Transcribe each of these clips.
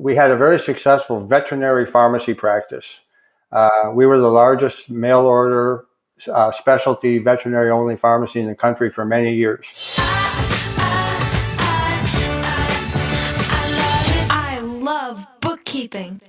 we had a very successful veterinary pharmacy practice. We were the largest mail order specialty veterinary only pharmacy in the country for many years. I love bookkeeping.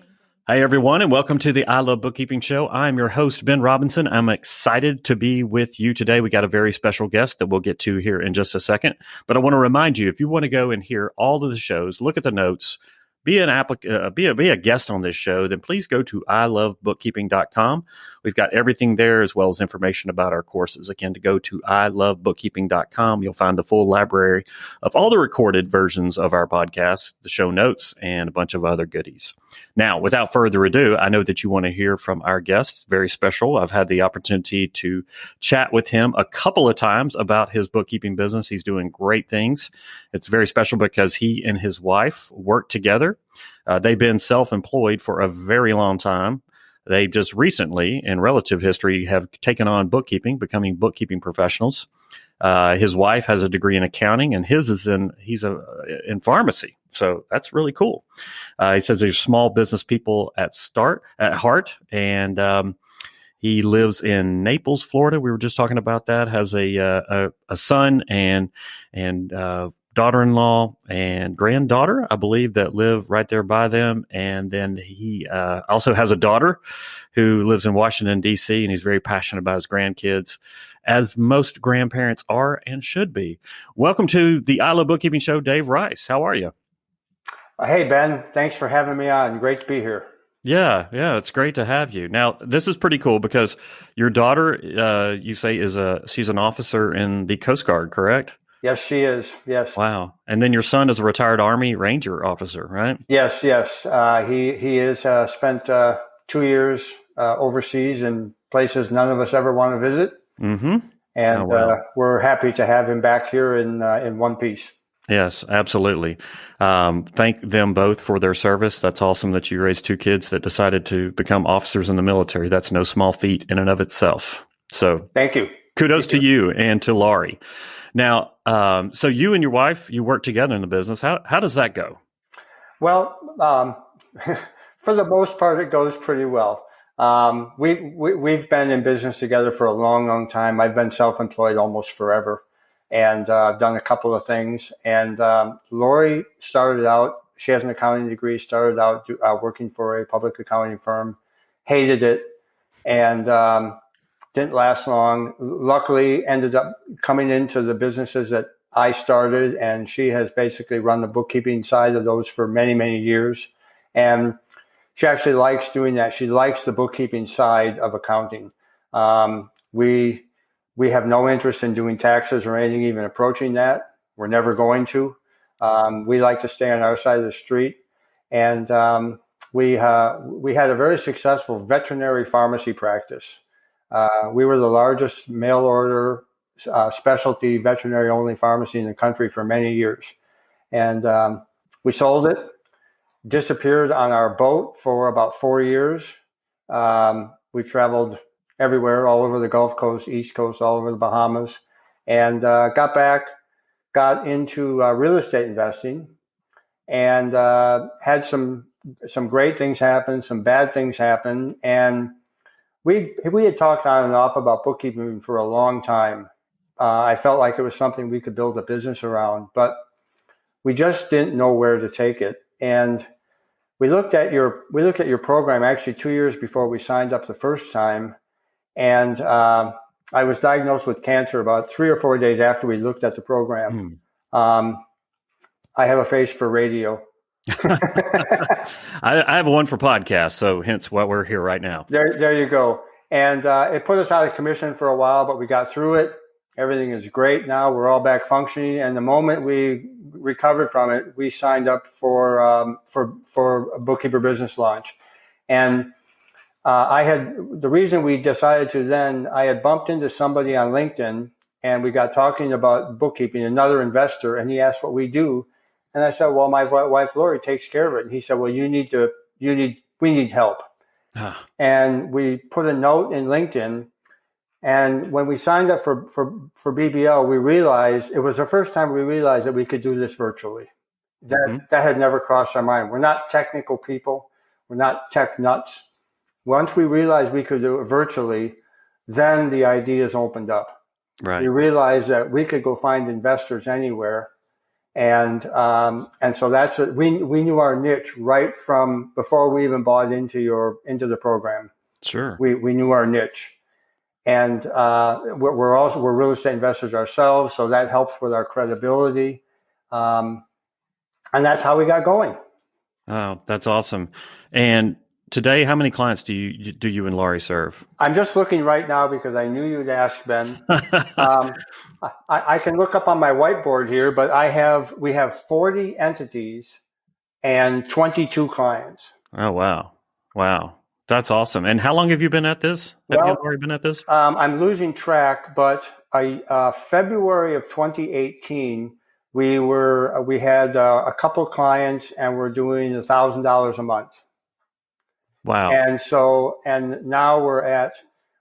Hi, everyone, and welcome to the I Love Bookkeeping show. I'm your host, Ben Robinson. I'm excited to be with you today. We got a very special guest that we'll get to here in just a second. But I want to remind you, if you want to go and hear all of the shows, look at the notes, be a guest on this show, then please go to ilovebookkeeping.com. We've got everything there as well as information about our courses. Again, to go to ilovebookkeeping.com, you'll find the full library of all the recorded versions of our podcast, the show notes, and a bunch of other goodies. Now, without further ado, I know that you want to hear from our guest. Very special. I've had the opportunity to chat with him a couple of times about his bookkeeping business. He's doing great things. It's very special because he and his wife work together. They've been self-employed for a very long time. They just recently, in relative history, have taken on bookkeeping, becoming bookkeeping professionals. His wife has a degree in accounting, and he's in pharmacy. So that's really cool. He says they're small business people at heart, and he lives in Naples, Florida. We were just talking about that. Has a son and daughter-in-law and granddaughter, I believe, that live right there by them. And then he also has a daughter who lives in Washington, D.C., and he's very passionate about his grandkids, as most grandparents are and should be. Welcome to the I Love Bookkeeping show, Dave Rice. How are you? Hey, Ben. Thanks for having me on. Great to be here. Yeah, it's great to have you. Now, this is pretty cool because your daughter, you say, she's an officer in the Coast Guard, correct? Yes, she is. Yes. Wow. And then your son is a retired Army Ranger officer, right? Yes. He is spent 2 years overseas in places none of us ever want to visit. Mm-hmm. And we're happy to have him back here in one piece. Yes, absolutely. Thank them both for their service. That's awesome that you raised two kids that decided to become officers in the military. That's no small feat in and of itself. So thank you. Kudos to you and to Laurie. Now, so you and your wife, you work together in the business. How does that go? Well, for the most part, it goes pretty well. We've been in business together for a long, long time. I've been self-employed almost forever, and I've done a couple of things. And Laurie started out, she has an accounting degree, started out working for a public accounting firm, hated it, and didn't last long. Luckily, ended up coming into the businesses that I started, and she has basically run the bookkeeping side of those for many, many years. And she actually likes doing that. She likes the bookkeeping side of accounting. We have no interest in doing taxes or anything even approaching that. We're never going to. We like to stay on our side of the street. And we had a very successful veterinary pharmacy practice. We were the largest mail order specialty veterinary only pharmacy in the country for many years. And we sold it, disappeared on our boat for about 4 years. We traveled everywhere, all over the Gulf Coast, East Coast, all over the Bahamas, and got back, got into real estate investing, and had some great things happen, some bad things happen, and we had talked on and off about bookkeeping for a long time. I felt like it was something we could build a business around, but we just didn't know where to take it. And we looked at your program actually 2 years before we signed up the first time, and I was diagnosed with cancer about 3 or 4 days after we looked at the program. I have a face for radio. I have one for podcasts, so hence why we're here right now. There you go. And it put us out of commission for a while, but we got through it. Everything is great now. We're all back functioning. And the moment we recovered from it, we signed up for Bookkeeper Business Launch. And the reason we decided to then, I had bumped into somebody on LinkedIn, and we got talking about bookkeeping, another investor, and he asked what we do. And I said, well, my wife, Laurie, takes care of it. And he said, well, we need help. And we put a note in LinkedIn. And when we signed up for BBL, we realized it was the first time we realized that we could do this virtually. Hmm. that had never crossed our mind. We're not technical people. We're not tech nuts. Once we realized we could do it virtually, then the ideas opened up. We Right. realized that we could go find investors anywhere. And so that's it. We knew our niche right from before we even bought into the program. Sure. We knew our niche, and we're real estate investors ourselves, so that helps with our credibility, and that's how we got going. Oh, that's awesome. And today, how many clients do you and Laurie serve? I'm just looking right now because I knew you'd ask, Ben. I can look up on my whiteboard here, but we have 40 entities and 22 clients. Oh, wow. Wow. That's awesome. And how long have you been at this? Have you and Laurie been at this? I'm losing track, but February of 2018, we had a couple clients and we're doing $1,000 a month. Wow. And now we're at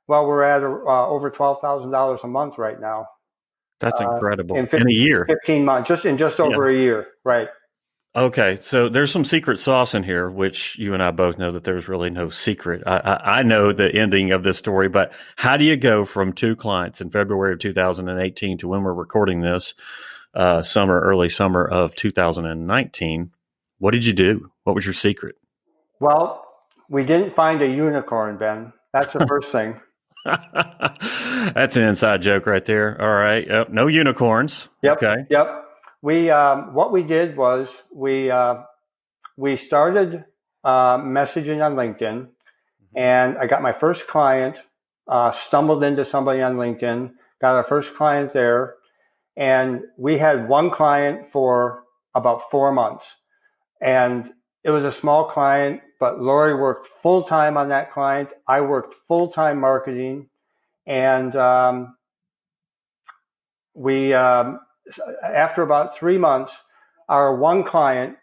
over $12,000 a month right now. That's incredible. In In a year. 15 months, just over a year, right? Okay, so there's some secret sauce in here, which you and I both know that there's really no secret. I know the ending of this story, but how do you go from 2 clients in February of 2018 to when we're recording this, early summer of 2019? What did you do? What was your secret? Well, we didn't find a unicorn, Ben. That's the first thing. That's an inside joke right there. All right. Yep. No unicorns. Yep. Okay. Yep. What we did was we started messaging on LinkedIn, and I got my first client. Stumbled into somebody on LinkedIn, got our first client there, and we had one client for about 4 months, and it was a small client. But Lori worked full time on that client. I worked full time marketing, and after about 3 months, our one client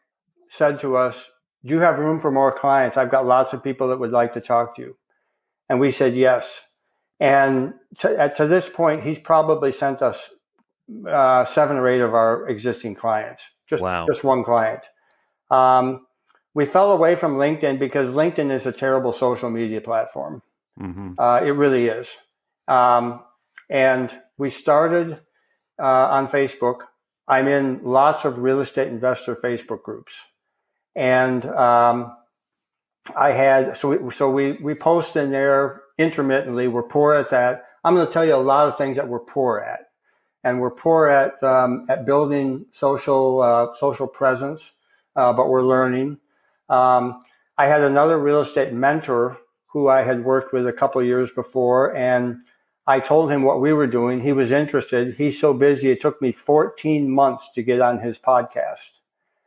said to us, "Do you have room for more clients? I've got lots of people that would like to talk to you." And we said yes. And to this point, he's probably sent us 7 or 8 of our existing clients. Wow. Just one client. We fell away from LinkedIn because LinkedIn is a terrible social media platform. Mm-hmm. It really is. And we started on Facebook. I'm in lots of real estate investor Facebook groups, and we post in there intermittently. We're poor at that. I'm going to tell you a lot of things that we're poor at, and we're poor at building social presence, but we're learning. I had another real estate mentor who I had worked with a couple of years before, and I told him what we were doing. He was interested. He's so busy, it took me 14 months to get on his podcast.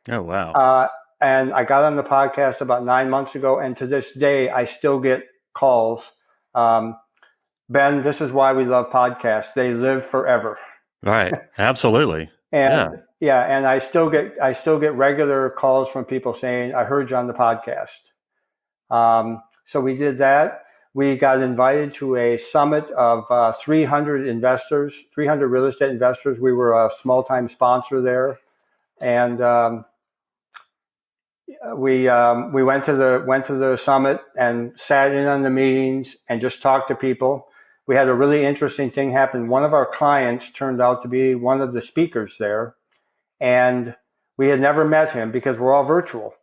Oh, wow. And I got on the podcast about 9 months ago, and to this day, I still get calls. Ben, this is why we love podcasts. They live forever. Right. Absolutely. And and I still get regular calls from people saying, "I heard you on the podcast." So we did that. We got invited to a summit of 300 investors, 300 real estate investors. We were a small-time sponsor there, and we went to the summit and sat in on the meetings and just talked to people. We had a really interesting thing happen. One of our clients turned out to be one of the speakers there, and we had never met him because we're all virtual,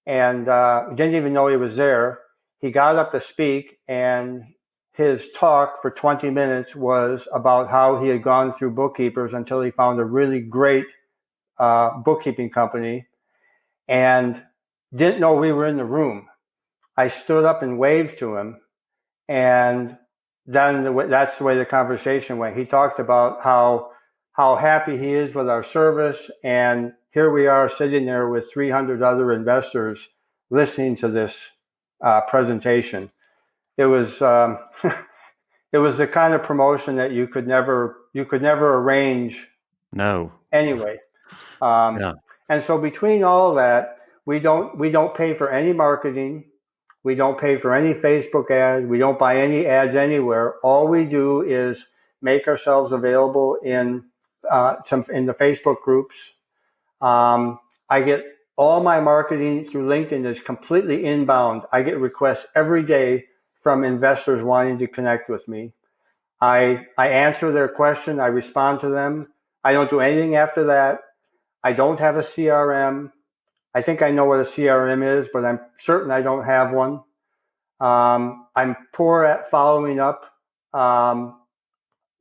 and we didn't even know he was there. He got up to speak, and his talk for 20 minutes was about how he had gone through bookkeepers until he found a really great bookkeeping company and didn't know we were in the room. I stood up and waved to him, and then that's the way the conversation went. He talked about how happy he is with our service, and here we are sitting there with 300 other investors listening to this presentation. It was it was the kind of promotion that you could never arrange. No. Anyway, Yeah. and so between all of that, we don't pay for any marketing. We don't pay for any Facebook ads. We don't buy any ads anywhere. All we do is make ourselves available in the Facebook groups. I get all my marketing through LinkedIn is completely inbound. I get requests every day from investors wanting to connect with me. I answer their question. I respond to them. I don't do anything after that. I don't have a CRM. I think I know what a CRM is, but I'm certain I don't have one. I'm poor at following up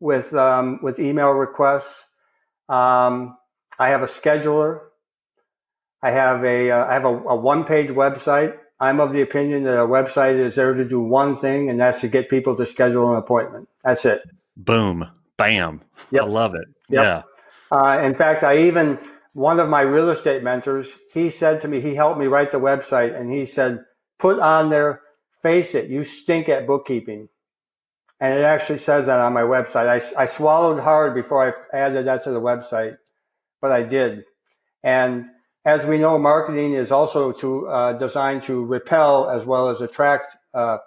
with email requests. I have a scheduler. I have a one-page website. I'm of the opinion that a website is there to do one thing, and that's to get people to schedule an appointment. That's it. Boom. Bam. I Yep. love it. Yep. Yeah. In fact, one of my real estate mentors, he said to me, he helped me write the website, and he said, put on there, face it, you stink at bookkeeping. And it actually says that on my website. I swallowed hard before I added that to the website, but I did. And as we know, marketing is also designed to repel as well as attract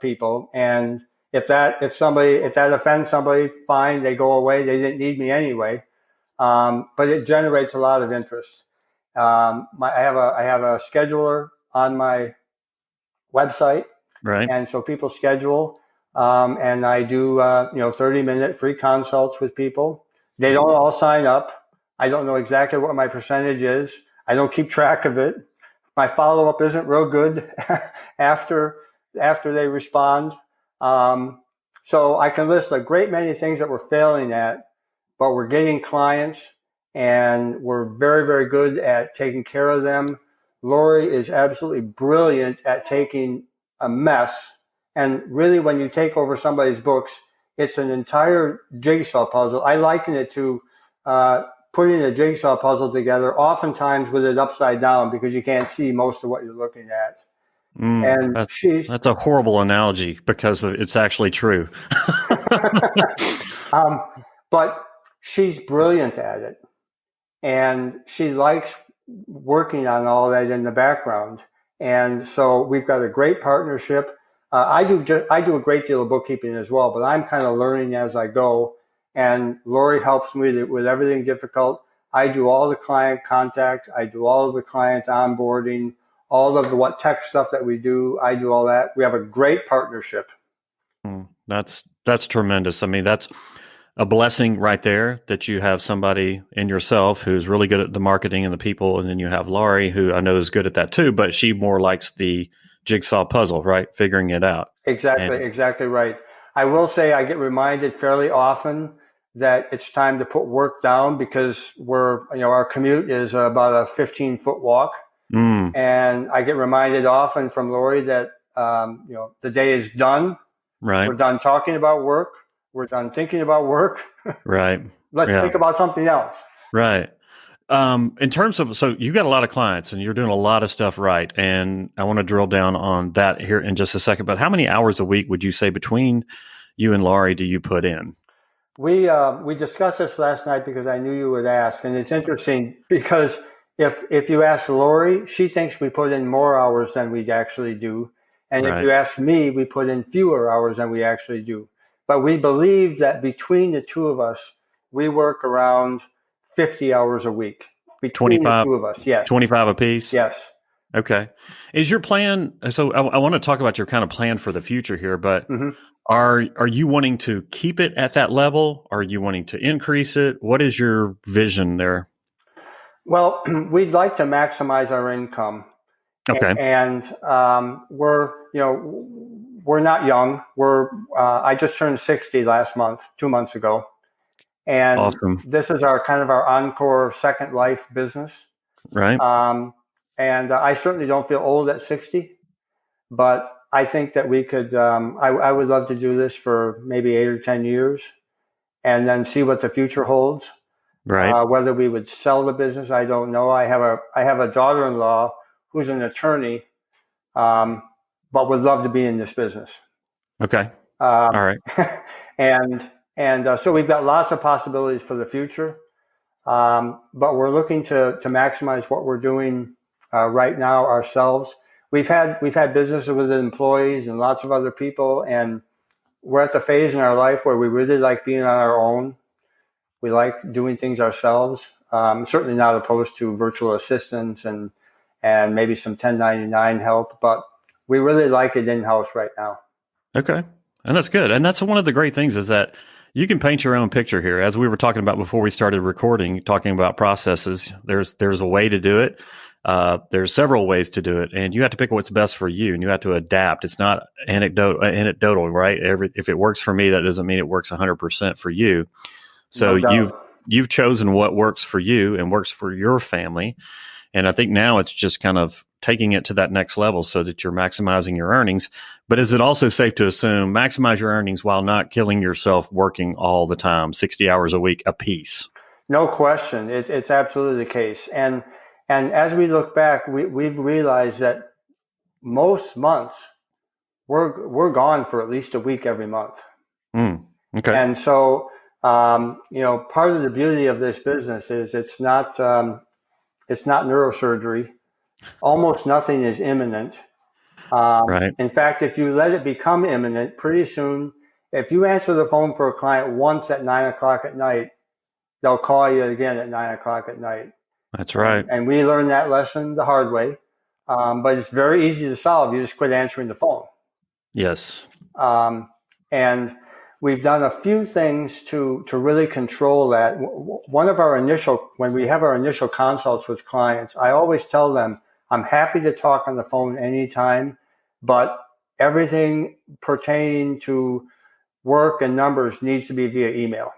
people. And if that offends somebody, fine, they go away. They didn't need me anyway. But it generates a lot of interest. I have a scheduler on my website, Right. and so people schedule. And I do 30-minute free consults with people. They don't all sign up. I don't know exactly what my percentage is. I don't keep track of it. My follow-up isn't real good after they respond. So I can list a great many things that we're failing at, but we're getting clients, and we're very, very good at taking care of them. Lori is absolutely brilliant at taking a mess. And really, when you take over somebody's books, it's an entire jigsaw puzzle. I liken it to putting a jigsaw puzzle together, oftentimes with it upside down because you can't see most of what you're looking at. And That's a horrible analogy because it's actually true. But she's brilliant at it, and she likes working on all that in the background. And so we've got a great partnership. I do a great deal of bookkeeping as well, but I'm kind of learning as I go. And Lori helps me with everything difficult. I do all the client contact. I do all of the client onboarding, all of what tech stuff that we do. I do all that. We have a great partnership. That's tremendous. I mean, that's a blessing right there that you have somebody in yourself who's really good at the marketing and the people. And then you have Laurie, who I know is good at that too, but she more likes the jigsaw puzzle, right? Figuring it out. Exactly right. I will say I get reminded fairly often that it's time to put work down because our commute is about a 15-foot walk. And I get reminded often from Lori that, the day is done. Right. We're done talking about work. We're done thinking about work. Right. Let's think about something else. Right. In terms of, so you got a lot of clients and you're doing a lot of stuff right. And I want to drill down on that here in just a second. But how many hours a week would you say between you and Laurie do you put in? We discussed this last night because I knew you would ask. And it's interesting because if you ask Lori, she thinks we put in more hours than we actually do. And if you ask me, we put in fewer hours than we actually do. But we believe that between the two of us, we work around 50 hours a week. Between the two of us, yes. 25 apiece? Yes. Okay. Is your plan, so I want to talk about your kind of plan for the future here, but are you wanting to keep it at that level? Are you wanting to increase it? What is your vision there? Well, we'd like to maximize our income. Okay. And we're not young. I just turned 60 last month, 2 months ago. And awesome. This is our encore second life business. Right. And I certainly don't feel old at 60, but I think that we could, I would love to do this for maybe 8 or 10 years and then see what the future holds. Right. Whether we would sell the business, I don't know. I have a daughter-in-law who's an attorney, but would love to be in this business. Okay. All right. And so we've got lots of possibilities for the future, but we're looking to maximize what we're doing right now ourselves. We've had businesses with employees and lots of other people, and we're at the phase in our life where we really like being on our own. We like doing things ourselves. Certainly not opposed to virtual assistants and maybe some 1099 help, but we really like it in-house right now. Okay. And that's good. And that's one of the great things is that you can paint your own picture here. As we were talking about before we started recording, talking about processes, there's a way to do it. There's several ways to do it, and you have to pick what's best for you, and you have to adapt. It's not anecdotal, right? If it works for me, that doesn't mean it works 100% for you. So No you've chosen what works for you and works for your family. And I think now it's just kind of taking it to that next level so that you're maximizing your earnings. But is it also safe to assume maximize your earnings while not killing yourself working all the time, 60 hours a week a piece? No question. It's absolutely the case. And as we look back, we've realized that most months we're gone for at least a week every month. Okay. And so, part of the beauty of this business is it's not neurosurgery. Almost nothing is imminent. Right. In fact, if you let it become imminent, pretty soon, if you answer the phone for a client once at 9:00 at night, they'll call you again at 9:00 at night. That's right. And we learned that lesson the hard way. But it's very easy to solve. You just quit answering the phone. Yes. And we've done a few things to really control that. When we have our initial consults with clients, I always tell them, I'm happy to talk on the phone anytime, but everything pertaining to work and numbers needs to be via email.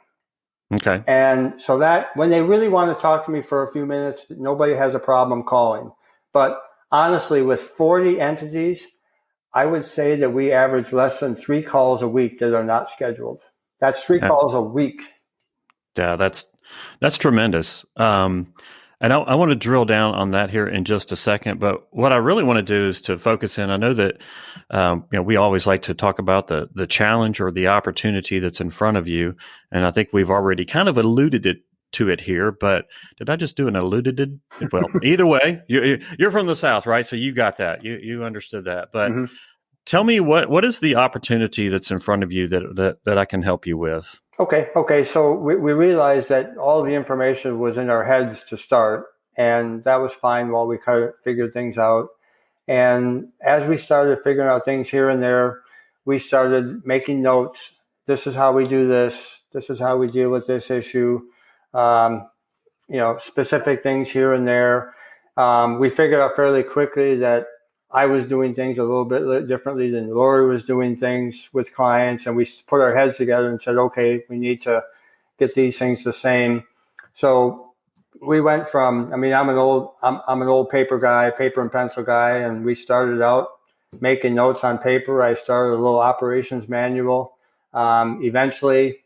Okay. And so that when they really want to talk to me for a few minutes, nobody has a problem calling. But honestly, with 40 entities, I would say that we average less than 3 calls a week that are not scheduled. That's 3 calls a week. Yeah, that's tremendous. And I want to drill down on that here in just a second. But what I really want to do is to focus in. I know that we always like to talk about the challenge or the opportunity that's in front of you, and I think we've already kind of alluded to it here. But did I just do an alluded? Well, either way, you're from the South, right? So you got that. You understood that. But tell me what is the opportunity that's in front of you that I can help you with? Okay. So we realized that all the information was in our heads to start, and that was fine while we kind of figured things out. And as we started figuring out things here and there, we started making notes. This is how we do this. This is how we deal with this issue. Specific things here and there. We figured out fairly quickly that I was doing things a little bit differently than Lori was doing things with clients. And we put our heads together and said, okay, we need to get these things the same. So we went from, I'm an old paper and pencil guy. And we started out making notes on paper. I started a little operations manual. Eventually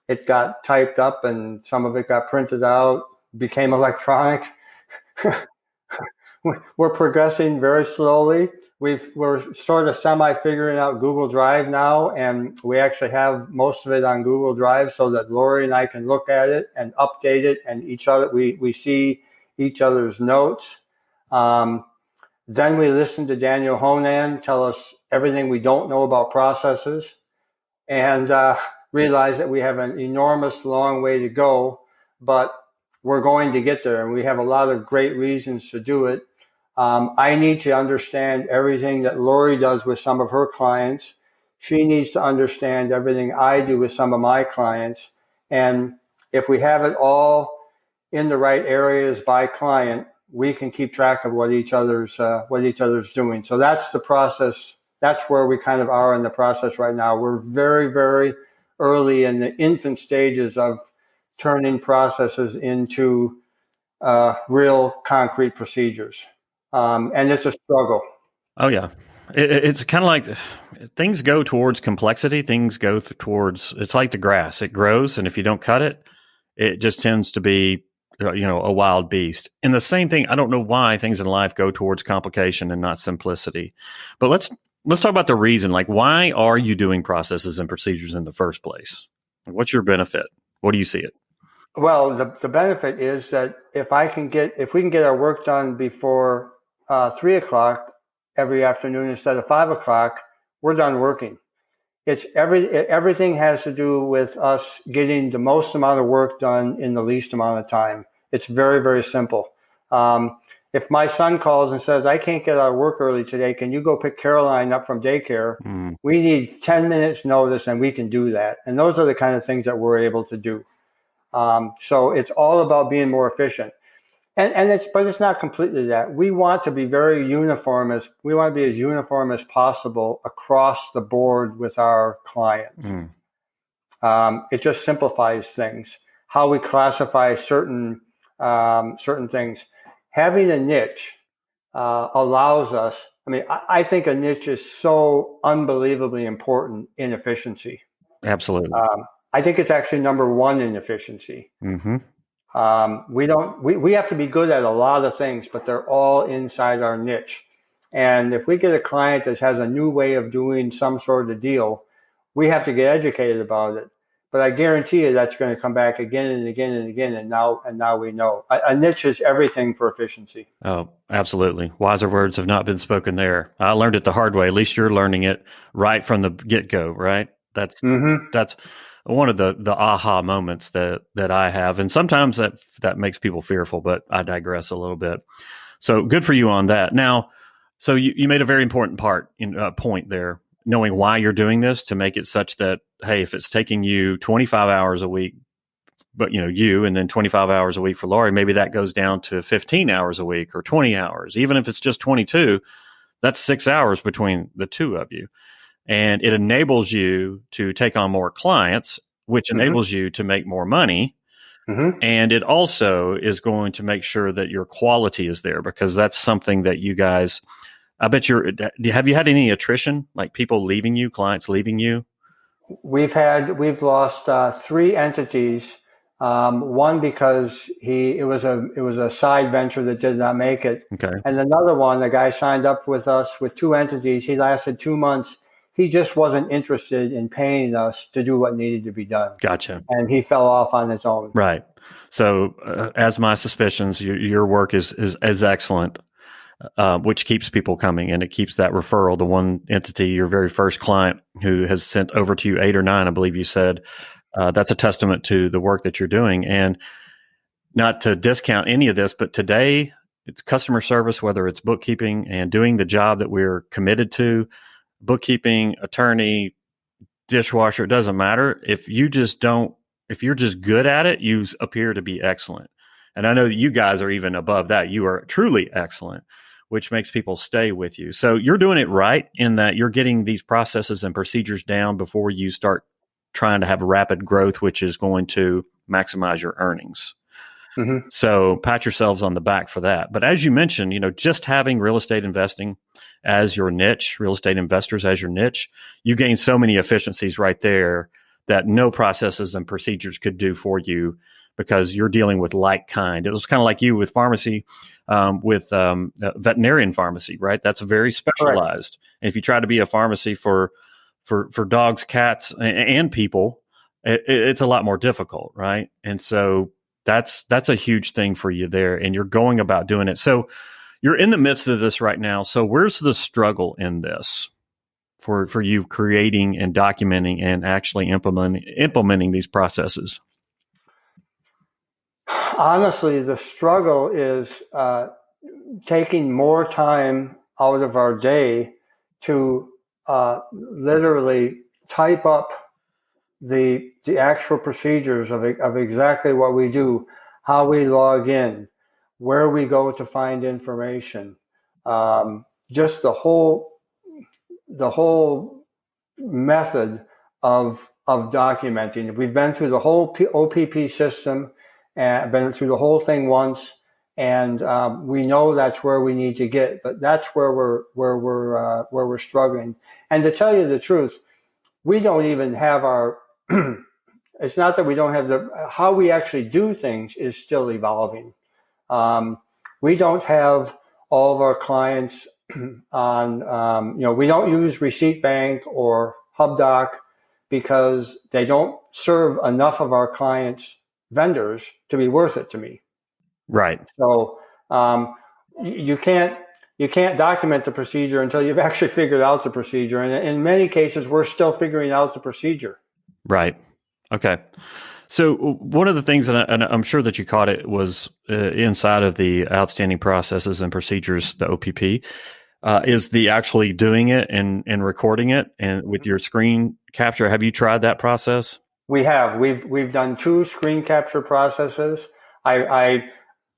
it got typed up and some of it got printed out, became electronic. We're progressing very slowly. We're sort of semi-figuring out Google Drive now, and we actually have most of it on Google Drive so that Lori and I can look at it and update it, and we see each other's notes. Then we listen to Daniel Honan tell us everything we don't know about processes, and realize that we have an enormous long way to go, but we're going to get there, and we have a lot of great reasons to do it. I need to understand everything that Lori does with some of her clients. She needs to understand everything I do with some of my clients. And if we have it all in the right areas by client, we can keep track of what each other's doing. So that's the process. That's where we kind of are in the process right now. We're very, very early in the infant stages of turning processes into real concrete procedures. And it's a struggle. Oh, yeah. It's kind of like things go towards complexity. Things go towards, it's like the grass. It grows, and if you don't cut it, it just tends to be, a wild beast. And the same thing, I don't know why things in life go towards complication and not simplicity. But let's talk about the reason. Like, why are you doing processes and procedures in the first place? What's your benefit? What do you see it? Well, the benefit is that if we can get our work done before 3:00 every afternoon instead of 5:00, we're done working. Everything has to do with us getting the most amount of work done in the least amount of time. It's very, very simple. If my son calls and says, I can't get out of work early today, can you go pick Caroline up from daycare? We need 10 minutes notice and we can do that. And those are the kind of things that we're able to do. So it's all about being more efficient. But it's not completely that. We want to be very uniform as uniform as possible across the board with our clients. It just simplifies things. How we classify certain things. Having a niche allows us. I mean, I think a niche is so unbelievably important in efficiency. Absolutely. I think it's actually number one in efficiency. We have to be good at a lot of things, but they're all inside our niche. And if we get a client that has a new way of doing some sort of deal, we have to get educated about it. But I guarantee you that's going to come back again and again and again. And now we know a niche is everything for efficiency. Oh, absolutely. Wiser words have not been spoken there. I learned it the hard way. At least you're learning it right from the get-go, right? That's one of the aha moments that I have. And sometimes that makes people fearful, but I digress a little bit. So good for you on that. Now, so you made a very important point there, knowing why you're doing this to make it such that, hey, if it's taking you 25 hours a week, but and then 25 hours a week for Laurie, maybe that goes down to 15 hours a week or 20 hours. Even if it's just 22, that's 6 hours between the two of you. And it enables you to take on more clients, which enables you to make more money. And it also is going to make sure that your quality is there, because that's something that you guys, I bet have you had any attrition, like people leaving you, clients leaving you? We've lost 3 entities. One because it was a side venture that did not make it. Okay. And another one, the guy signed up with us with 2 entities. He lasted 2 months. He just wasn't interested in paying us to do what needed to be done. Gotcha. And he fell off on his own. Right. So as my suspicions, your work is excellent, which keeps people coming, and it keeps that referral. The one entity, your very first client who has sent over to you 8 or 9, I believe you said, that's a testament to the work that you're doing. And not to discount any of this, but today it's customer service, whether it's bookkeeping and doing the job that we're committed to. Bookkeeping, attorney, dishwasher, it doesn't matter. If you're just good at it, you appear to be excellent. And I know that you guys are even above that. You are truly excellent, which makes people stay with you. So you're doing it right in that you're getting these processes and procedures down before you start trying to have rapid growth, which is going to maximize your earnings. So pat yourselves on the back for that. But as you mentioned, just having real estate investing as your niche, real estate investors as your niche, you gain so many efficiencies right there that no processes and procedures could do for you, because you're dealing with like kind. It was kind of like you with pharmacy, with veterinarian pharmacy, right? That's very specialized. Right. And if you try to be a pharmacy for dogs, cats, and people, it's a lot more difficult, right? And so that's a huge thing for you there, and you're going about doing it. So you're in the midst of this right now. So where's the struggle in this for you creating and documenting and actually implementing these processes? Honestly, the struggle is taking more time out of our day to literally type up the actual procedures of exactly what we do, how we log in, where we go to find information, just the whole method of documenting. We've been through the whole OPP system and been through the whole thing once, and we know that's where we need to get, but that's where we're struggling. And to tell you the truth, we don't even have our. It's not that we don't have how we actually do things is still evolving. We don't have all of our clients on, we don't use Receipt Bank or HubDoc because they don't serve enough of our clients' vendors to be worth it to me. Right. So you can't document the procedure until you've actually figured out the procedure. And in many cases, we're still figuring out the procedure. Right. Okay. So one of the things, and I'm sure that you caught it, was inside of the outstanding processes and procedures, the OPP, is the actually doing it and recording it and with your screen capture. Have you tried that process? We have. We've done 2 screen capture processes. I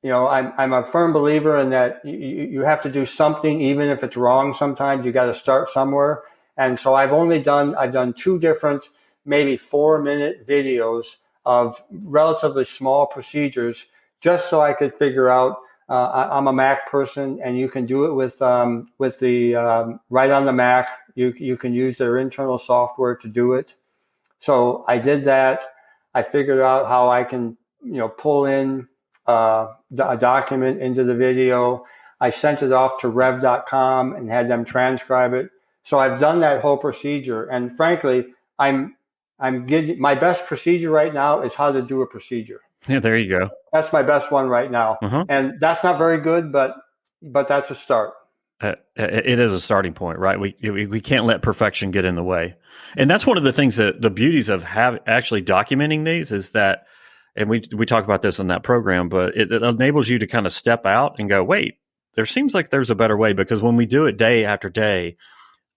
I'm a firm believer in that you have to do something, even if it's wrong. Sometimes you got to start somewhere. And so I've done 2 different, maybe 4-minute videos of relatively small procedures, just so I could figure out. I'm a Mac person, and you can do it with the right on the Mac. You can use their internal software to do it. So I did that. I figured out how I can, pull in a document into the video. I sent it off to rev.com and had them transcribe it. So I've done that whole procedure. And frankly, I'm getting my best procedure right now is how to do a procedure. Yeah, there you go. That's my best one right now. Uh-huh. And that's not very good, but that's a start. It is a starting point, right? We can't let perfection get in the way. And that's one of the things that the beauties of actually documenting these is that, and we talk about this in that program, but it enables you to kind of step out and go, wait, there seems like there's a better way, because when we do it day after day,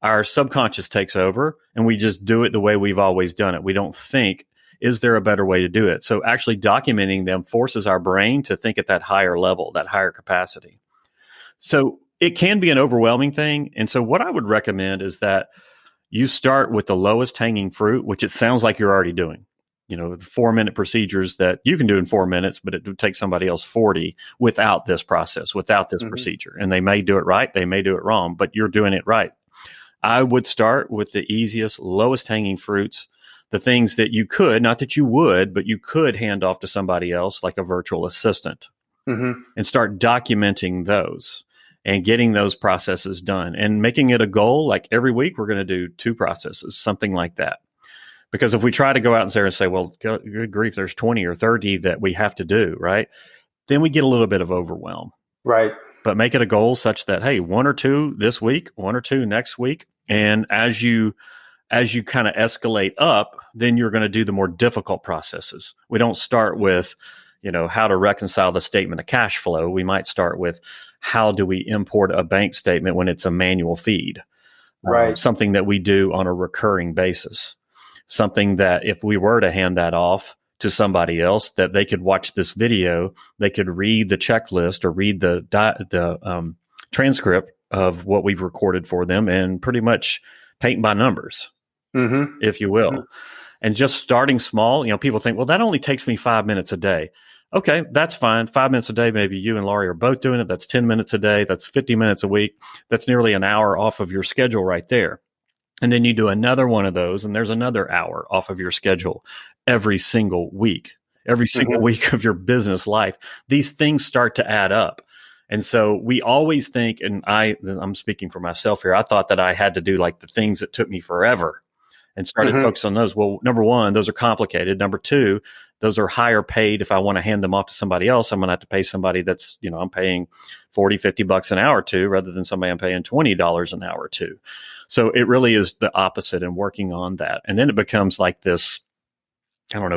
our subconscious takes over and we just do it the way we've always done it. We don't think, is there a better way to do it? So actually documenting them forces our brain to think at that higher level, that higher capacity. So it can be an overwhelming thing. And so what I would recommend is that you start with the lowest hanging fruit, which it sounds like you're already doing. The 4-minute procedures that you can do in 4 minutes, but it would take somebody else 40 without this process, without this procedure. And they may do it right, they may do it wrong, but you're doing it right. I would start with the easiest, lowest hanging fruits, the things that you could, not that you would, but you could hand off to somebody else like a virtual assistant, and start documenting those and getting those processes done and making it a goal. Like every week, we're going to do 2 processes, something like that. Because if we try to go out and say, well, good grief, there's 20 or 30 that we have to do, right? Then we get a little bit of overwhelm. Right. But make it a goal such that, hey, 1 or 2 this week, 1 or 2 next week. And as you kind of escalate up, then you're going to do the more difficult processes. We don't start with, how to reconcile the statement of cash flow. We might start with, how do we import a bank statement when it's a manual feed? Right. Something that we do on a recurring basis. Something that if we were to hand that off to somebody else, that they could watch this video, they could read the checklist or read the transcript of what we've recorded for them and pretty much paint by numbers, if you will. And just starting small, people think, well, that only takes me 5 minutes a day. Okay, that's fine. 5 minutes a day, maybe you and Laurie are both doing it. That's 10 minutes a day. That's 50 minutes a week. That's nearly an hour off of your schedule right there. And then you do another one of those, and there's another hour off of your schedule every single week, every single week of your business life. These things start to add up. And so we always think, and I'm speaking for myself here, I thought that I had to do like the things that took me forever and started focusing on those. Well, number 1, those are complicated. Number 2, those are higher paid. If I want to hand them off to somebody else, I'm going to have to pay somebody that's, I'm paying $40, $50 an hour to, rather than somebody I'm paying $20 an hour to. So it really is the opposite and working on that. And then it becomes like this,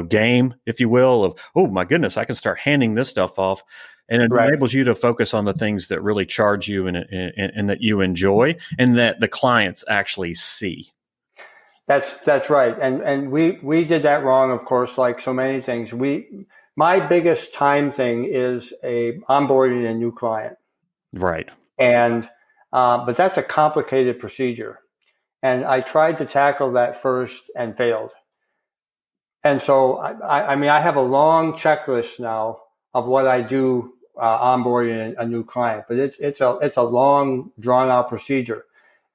game, if you will, of, oh my goodness, I can start handing this stuff off. And it enables you to focus on the things that really charge you and that you enjoy and that the clients actually see. That's right. And we did that wrong, of course, like so many things. My biggest time thing is onboarding a new client. Right. And, but that's a complicated procedure. And I tried to tackle that first and failed. And so, I have a long checklist now of what I do, onboarding a new client, but it's a long drawn out procedure.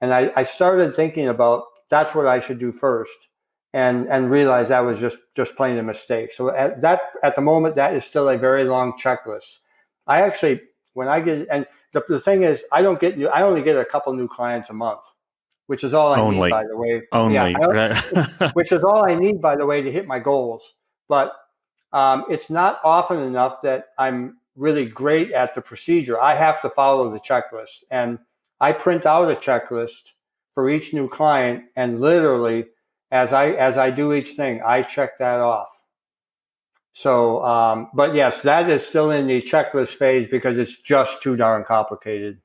And I started thinking about, that's what I should do first, and realize that was just plain a mistake. So at the moment, that is still a very long checklist. I actually, when I get, and the thing is, I only get a couple new clients a month, which is all I need, by the way. Which is all I need, by the way, to hit my goals. But it's not often enough that I'm really great at the procedure. I have to follow the checklist, and I print out a checklist for each new client, and literally, as I do each thing, I check that off. So, but yes, that is still in the checklist phase because it's just too darn complicated.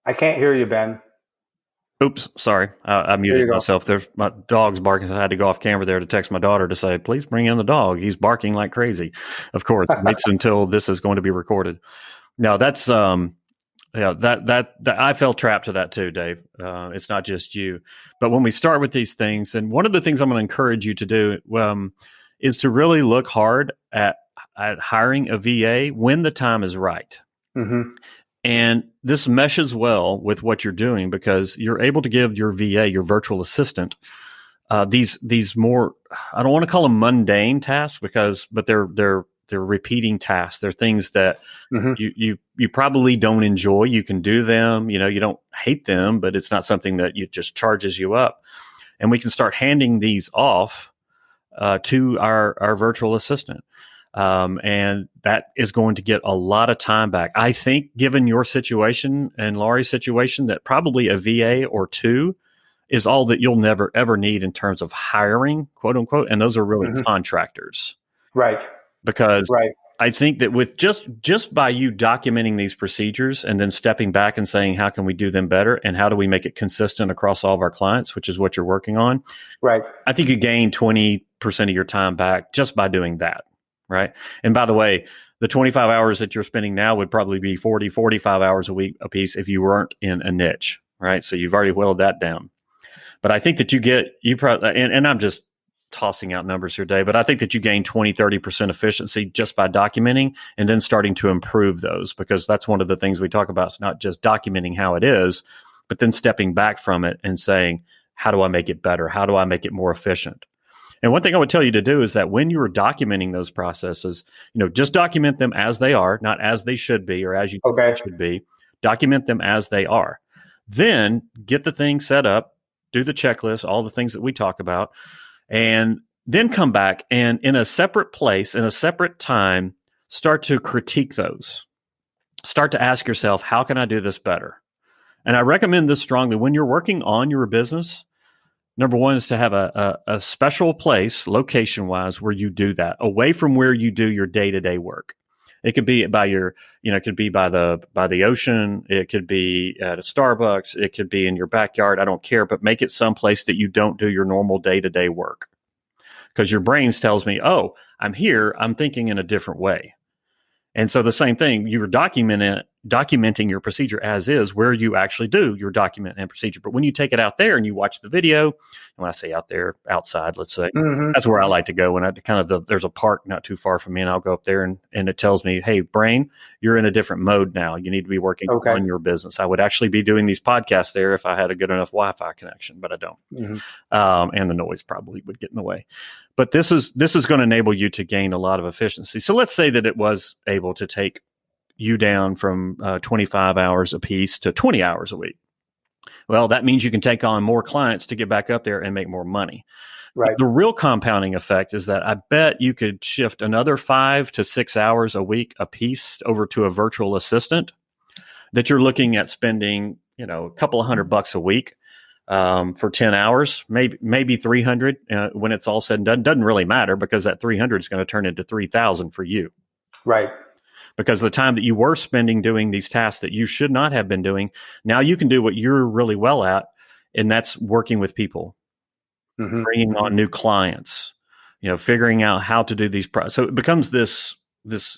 I can't hear you, Ben. Oops, sorry. I There muted you go. myself. There's my dog's barking. So I had to go off camera there to text my daughter to say, please bring in the dog. He's barking like crazy. Of course, waits until this is going to be recorded. No, that's yeah, that I fell trapped to that too, Dave. It's not just you, but when we start with these things, and one of the things I'm going to encourage you to do is to really look hard at hiring a VA when the time is right. Mm-hmm. And this meshes well with what you're doing because you're able to give your VA, your virtual assistant, these more, I don't want to call them mundane tasks but they're repeating tasks. They're things that Mm-hmm. you probably don't enjoy. You can do them, you don't hate them, but it's not something that you just charges you up. And we can start handing these off to our virtual assistant. And that is going to get a lot of time back. I think, given your situation and Laurie's situation, that probably a VA or two is all that you'll never ever need in terms of hiring, quote unquote. And those are really Mm-hmm. contractors. Right. Because Right. I think that with just by you documenting these procedures and then stepping back and saying, how can we do them better? And how do we make it consistent across all of our clients, which is what you're working on? Right. I think you gain 20% of your time back just by doing that. Right. And by the way, the 25 hours that you're spending now would probably be 40, 45 hours a week a piece if you weren't in a niche. Right. So you've already whittled that down. But I think that you probably, and I'm just tossing out numbers here, Dave, but I think that you gain 20, 30% efficiency just by documenting and then starting to improve those, because that's one of the things we talk about. It's not just documenting how it is, but then stepping back from it and saying, how do I make it better? How do I make it more efficient? And one thing I would tell you to do is that when you are documenting those processes, just document them as they are, not as they should be or as you think Okay. they should be. Document them as they are. Then get the thing set up, do the checklist, all the things that we talk about, and then come back and in a separate place, in a separate time, start to critique those. Start to ask yourself, how can I do this better? And I recommend this strongly. When you're working on your business, number one is to have a special place, location-wise, where you do that, away from where you do your day-to-day work. It could be by it could be by the ocean. It could be at a Starbucks. It could be in your backyard. I don't care, but make it someplace that you don't do your normal day-to-day work. Because your brain tells me, oh, I'm here. I'm thinking in a different way. And so the same thing, you were documenting your procedure as is, where you actually do your document and procedure. But when you take it out there and you watch the video, and when I say out there, outside, let's say, that's where I like to go. When there's a park not too far from me, and I'll go up there and it tells me, hey, brain, you're in a different mode now. You need to be working on your business. I would actually be doing these podcasts there if I had a good enough Wi-Fi connection, but I don't. And the noise probably would get in the way. But this is going to enable you to gain a lot of efficiency. So let's say that it was able to take you down from 25 hours a piece to 20 hours a week. Well, that means you can take on more clients to get back up there and make more money. Right. The real compounding effect is that I bet you could shift another 5 to 6 hours a week a piece over to a virtual assistant that you're looking at spending, a couple of $100 a week. For 10 hours, maybe 300 when it's all said and done. Doesn't really matter, because that 300 is going to turn into 3,000 for you. Right. Because the time that you were spending doing these tasks that you should not have been doing, now you can do what you're really well at, and that's working with people, bringing on new clients, figuring out how to do these. So it becomes this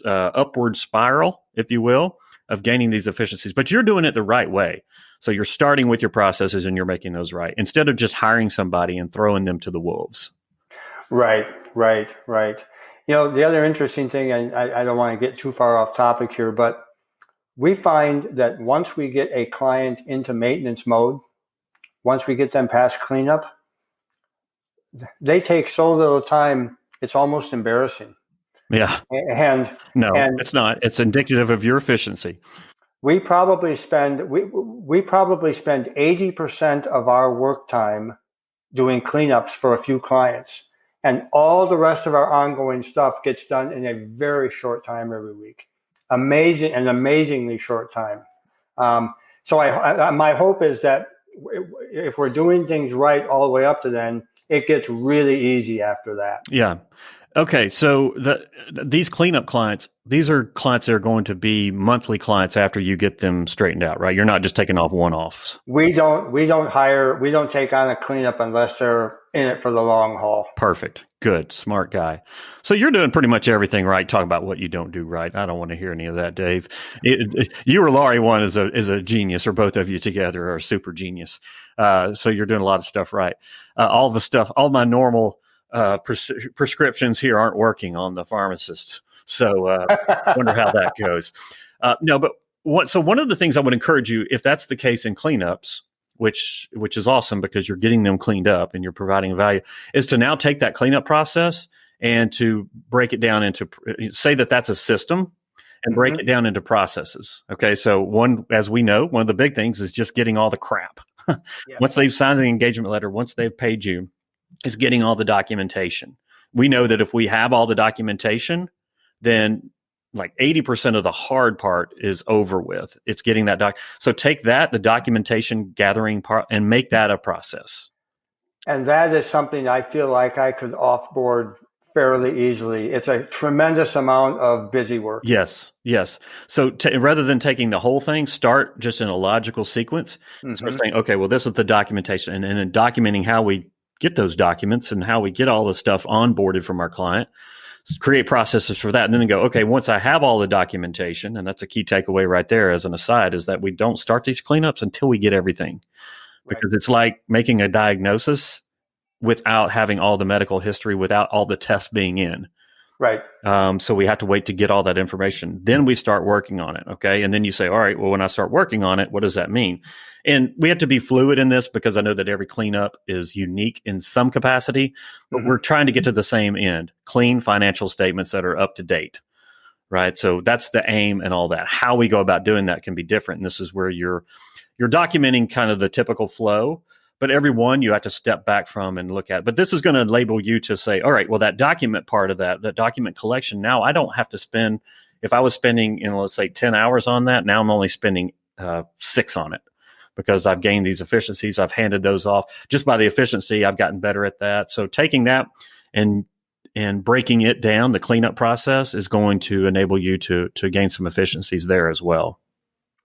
upward spiral, if you will, of gaining these efficiencies. But you're doing it the right way. So you're starting with your processes and you're making those right, instead of just hiring somebody and throwing them to the wolves. Right. The other interesting thing, and I don't want to get too far off topic here, but we find that once we get a client into maintenance mode, once we get them past cleanup, they take so little time, it's almost embarrassing. Yeah. It's not. It's indicative of your efficiency. We probably spend 80% of our work time doing cleanups for a few clients, and all the rest of our ongoing stuff gets done in a very short time every week. Amazingly short time. So my hope is that if we're doing things right all the way up to then, it gets really easy after that. Yeah. Okay, so these cleanup clients, these are clients that are going to be monthly clients after you get them straightened out, right? You're not just taking off one-offs. We don't take on a cleanup unless they're in it for the long haul. Perfect. Good. Smart guy. So you're doing pretty much everything right. Talk about what you don't do right. I don't want to hear any of that, Dave. You or Laurie one is a genius, or both of you together are a super genius. So you're doing a lot of stuff right. All my normal prescriptions here aren't working on the pharmacist. So wonder how that goes. No, but one of the things I would encourage you, if that's the case in cleanups, which is awesome because you're getting them cleaned up and you're providing value, is to now take that cleanup process and to break it down into, say that that's a system, and break it down into processes. Okay. So as we know, one of the big things is just getting all the crap. Once they've signed the engagement letter, once they've paid you, is getting all the documentation. We know that if we have all the documentation, then like 80% of the hard part is over with. It's getting that So take the documentation gathering part, and make that a process. And that is something I feel like I could offboard fairly easily. It's a tremendous amount of busy work. Yes. So rather than taking the whole thing, start just in a logical sequence. Start saying, okay, well, this is the documentation, and in documenting how we get those documents and how we get all the stuff onboarded from our client. Create processes for that, and then go, okay, once I have all the documentation, and that's a key takeaway right there as an aside, is that we don't start these cleanups until we get everything. Because it's like making a diagnosis without having all the medical history, without all the tests being in. Right. So we have to wait to get all that information. Then we start working on it. Okay. And then you say, all right, well, when I start working on it, what does that mean? And we have to be fluid in this because I know that every cleanup is unique in some capacity, but we're trying to get to the same end: clean financial statements that are up to date. Right. So that's the aim and all that. How we go about doing that can be different. And this is where you're documenting kind of the typical flow, but every one you have to step back from and look at. But this is going to enable you to say, all right, well, that document part of that document collection, now I don't have to spend, if I was spending, let's say 10 hours on that, now I'm only spending 6 on it because I've gained these efficiencies. I've handed those off just by the efficiency. I've gotten better at that. So taking that and breaking it down, the cleanup process is going to enable you to gain some efficiencies there as well.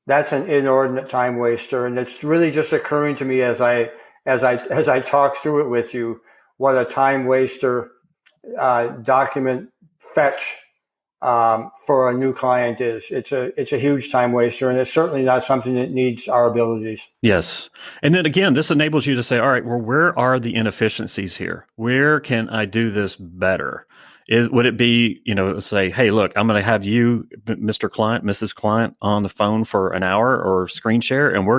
That's an inordinate time waster, and it's really just occurring to me as I talk through it with you, what a time waster document fetch for a new client is. It's a huge time waster, and it's certainly not something that needs our abilities. Yes. And then again, this enables you to say, all right, well, where are the inefficiencies here? Where can I do this better? Would it be, say, hey, look, I'm going to have you, Mr. Client, Mrs. Client, on the phone for an hour or screen share, and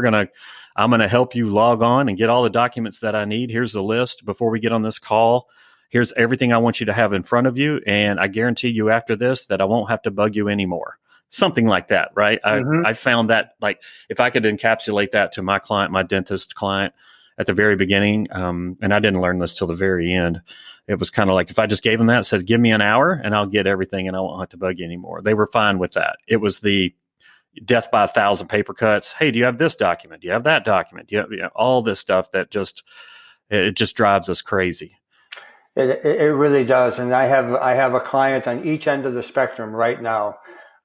I'm going to help you log on and get all the documents that I need. Here's the list before we get on this call. Here's everything I want you to have in front of you. And I guarantee you after this that I won't have to bug you anymore. Something like that, right? I found that, like, if I could encapsulate that to my client, my dentist client at the very beginning, and I didn't learn this till the very end. It was kind of like, if I just gave them that, said, give me an hour and I'll get everything and I won't have to bug you anymore. They were fine with that. It was the death by 1,000 paper cuts. Hey, do you have this document? Do you have that document? Do you have all this stuff that it just drives us crazy. It really does. And I have a client on each end of the spectrum right now.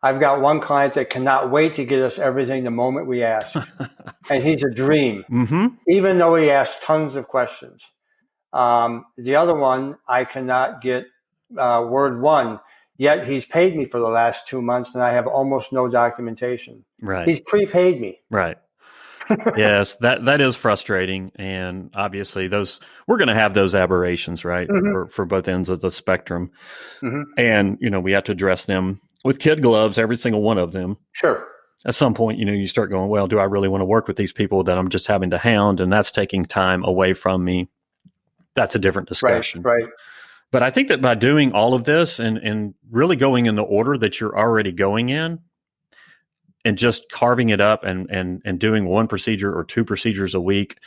I've got one client that cannot wait to get us everything the moment we ask. And he's a dream, even though he asks tons of questions. The other one, I cannot get word one, yet he's paid me for the last 2 months and I have almost no documentation. Right. He's prepaid me. Right. Yes, that is frustrating. And obviously we're going to have those aberrations, right? For both ends of the spectrum. And, we have to address them with kid gloves, every single one of them. Sure. At some point, you start going, well, do I really want to work with these people that I'm just having to hound? And that's taking time away from me. That's a different discussion. Right. But I think that by doing all of this and really going in the order that you're already going in, and just carving it up and doing one procedure or 2 procedures a week,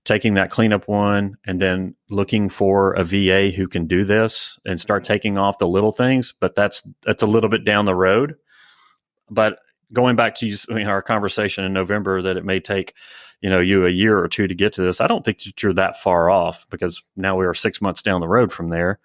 taking that cleanup one and then looking for a VA who can do this and start taking off the little things. But that's a little bit down the road. But going back to our conversation in November, that it may take, you a year or two to get to this. I don't think that you're that far off, because now we are 6 months down the road from there.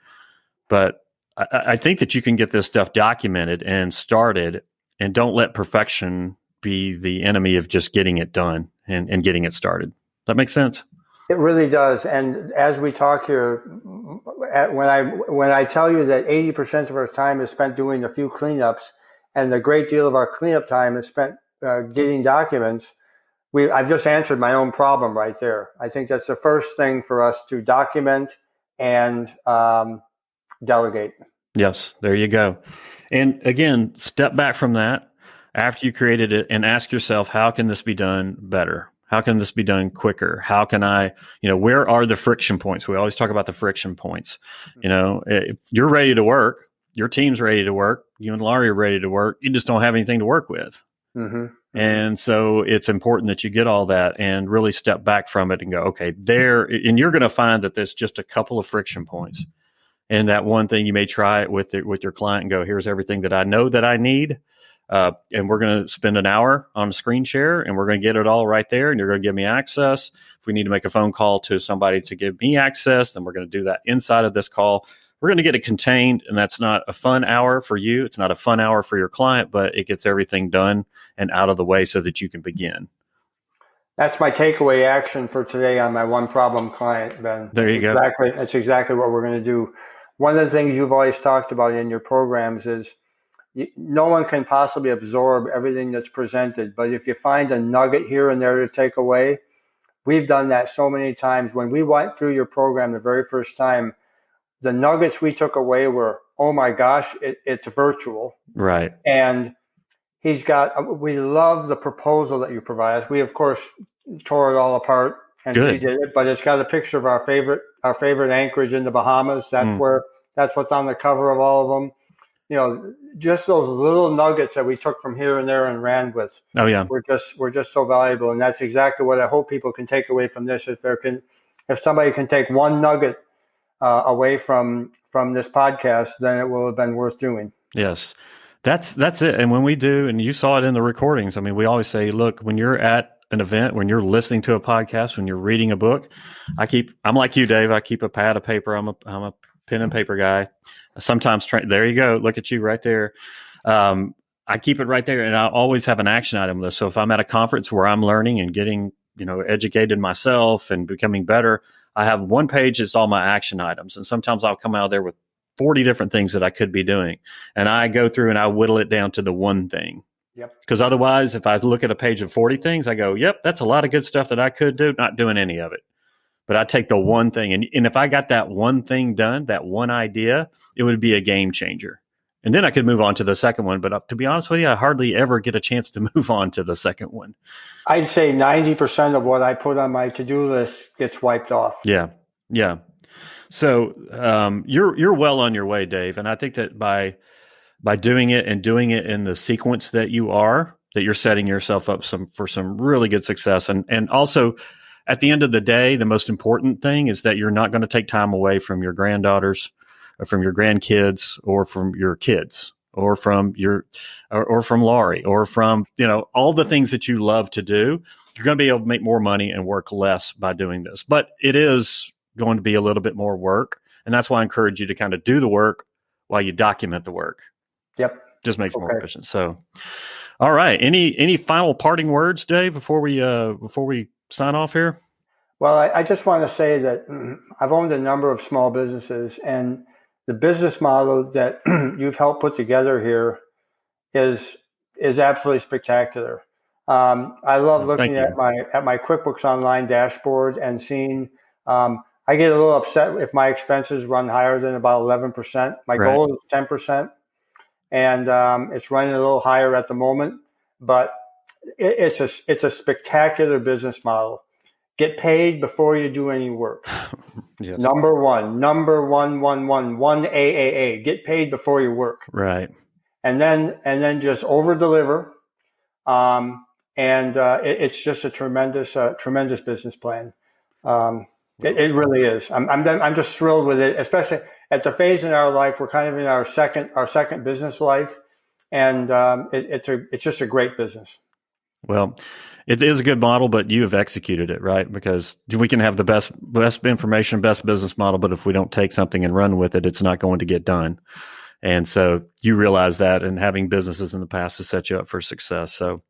But I think that you can get this stuff documented and started, and don't let perfection be the enemy of just getting it done and getting it started. That makes sense? It really does. And as we talk here, when I tell you that 80% of our time is spent doing a few cleanups, and a great deal of our cleanup time is spent getting documents, I've just answered my own problem right there. I think that's the first thing for us to document and delegate. Yes, there you go. And again, step back from that after you created it and ask yourself, how can this be done better? How can this be done quicker? How can I, where are the friction points? We always talk about the friction points. If you're ready to work, your team's ready to work, you and Laurie are ready to work, you just don't have anything to work with. And so it's important that you get all that and really step back from it and go, okay, and you're going to find that there's just a couple of friction points. And that one thing you may try it with your client and go, here's everything that I know that I need. And we're going to spend an hour on a screen share, and we're going to get it all right there. And you're going to give me access. If we need to make a phone call to somebody to give me access, then we're going to do that inside of this call. We're going to get it contained, and that's not a fun hour for you. It's not a fun hour for your client, but it gets everything done and out of the way so that you can begin. That's my takeaway action for today on my one problem client, Ben. There you go. That's exactly what we're going to do. One of the things you've always talked about in your programs is no one can possibly absorb everything that's presented. But if you find a nugget here and there to take away, we've done that so many times. When we went through your program the very first time, the nuggets we took away were, oh my gosh, it's virtual. Right. And we love the proposal that you provide us. We, of course, tore it all apart and redid it, but it's got a picture of our favorite anchorage in the Bahamas. That's what's on the cover of all of them. Just those little nuggets that we took from here and there and ran with. Oh yeah, we're just so valuable, and that's exactly what I hope people can take away from this. If somebody can take one nugget away from this podcast, then it will have been worth doing. Yes, that's it. And when we do, and you saw it in the recordings, I mean, we always say, look, when you're at an event, when you're listening to a podcast, when you're reading a book, I'm like you, Dave. I keep a pad of paper. I'm a pen and paper guy. Sometimes there you go. Look at you right there. I keep it right there, and I always have an action item list. So if I'm at a conference where I'm learning and getting, educated myself and becoming better, I have one page that's all my action items. And sometimes I'll come out of there with 40 different things that I could be doing. And I go through and I whittle it down to the one thing. Yep. Because otherwise, if I look at a page of 40 things, I go, yep, that's a lot of good stuff that I could do, not doing any of it. But I take the one thing. And if I got that one thing done, that one idea, it would be a game changer. And then I could move on to the second one. But to be honest with you, I hardly ever get a chance to move on to the second one. I'd say 90% of what I put on my to-do list gets wiped off. Yeah. Yeah. So you're well on your way, Dave. And I think that by doing it and doing it in the sequence that you're setting yourself up for some really good success. And also, at the end of the day, the most important thing is that you're not going to take time away from your granddaughters or from your grandkids or from your kids or from or from Laurie or from, all the things that you love to do. You're going to be able to make more money and work less by doing this. But it is going to be a little bit more work. And that's why I encourage you to kind of do the work while you document the work. Yep. Just makes it more efficient. So, all right. Any final parting words, Dave, before we sign off here? Well, I just want to say that I've owned a number of small businesses, and the business model that you've helped put together here is absolutely spectacular. I love looking at my QuickBooks Online dashboard and seeing. I get a little upset if my expenses run higher than about 11%. My goal is 10%, and it's running a little higher at the moment, but it's a spectacular business model. Get paid before you do any work. Yes. Number one, AAA. Get paid before you work. Right. And then just over deliver. It's just a tremendous business plan. It really is. I'm just thrilled with it, especially at the phase in our life. We're kind of in our second business life, and it's just a great business. Well, It is a good model, but you have executed it, right? Because we can have the best information, best business model, but if we don't take something and run with it, it's not going to get done. And so you realize that, and having businesses in the past has set you up for success. So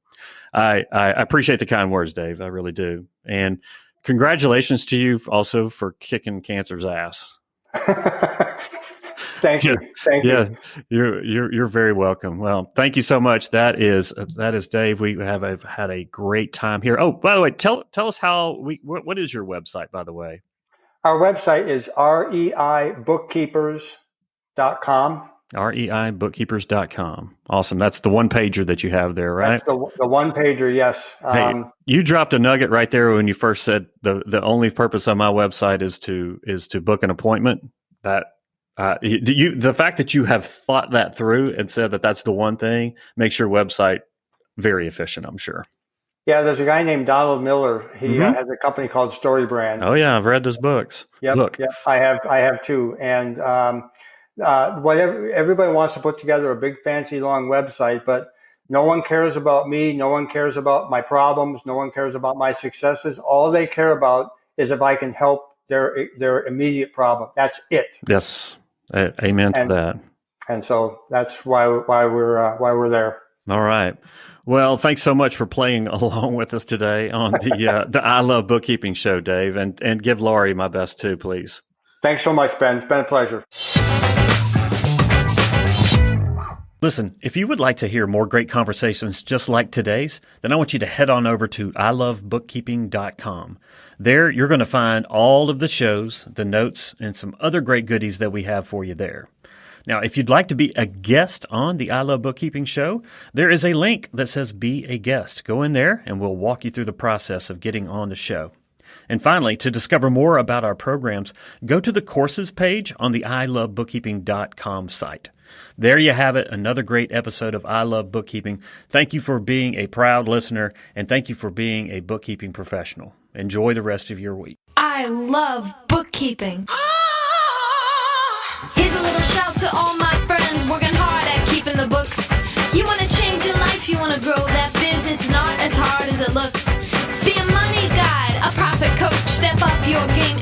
I appreciate the kind words, Dave. I really do. And congratulations to you also for kicking cancer's ass. Thank you. Thank you. You're very welcome. Well, thank you so much. That is Dave. We have had a great time here. Oh, by the way, tell us what is your website, by the way? Our website is reibookkeepers.com. reibookkeepers.com. Awesome. That's the one pager that you have there, right? That's the one pager. Yes. Hey, you dropped a nugget right there when you first said the only purpose of my website is to book an appointment. That the fact that you have thought that through and said that that's the one thing makes your website very efficient, I'm sure. Yeah, there's a guy named Donald Miller. He has a company called Storybrand. Oh yeah, I've read his books. Yep, Look, yep, I have too. And whatever, everybody wants to put together a big fancy long website, but no one cares about me. No one cares about my problems. No one cares about my successes. All they care about is if I can help their immediate problem. That's it. Yes, amen to that. And so that's why we're there. All right. Well, thanks so much for playing along with us today on the I Love Bookkeeping show, Dave, and give Laurie my best too, please. Thanks so much, Ben. It's been a pleasure. Listen, if you would like to hear more great conversations just like today's, then I want you to head on over to ilovebookkeeping.com. There, you're going to find all of the shows, the notes, and some other great goodies that we have for you there. Now, if you'd like to be a guest on the I Love Bookkeeping show, there is a link that says Be a Guest. Go in there and we'll walk you through the process of getting on the show. And finally, to discover more about our programs, go to the courses page on the ilovebookkeeping.com site. There you have it, another great episode of I Love Bookkeeping. Thank you for being a proud listener, and thank you for being a bookkeeping professional. Enjoy the rest of your week. I love bookkeeping. Here's a little shout to all my friends working hard at keeping the books. You want to change your life, you want to grow that biz, it's not as hard as it looks. Be a money guide, a profit coach, step up your game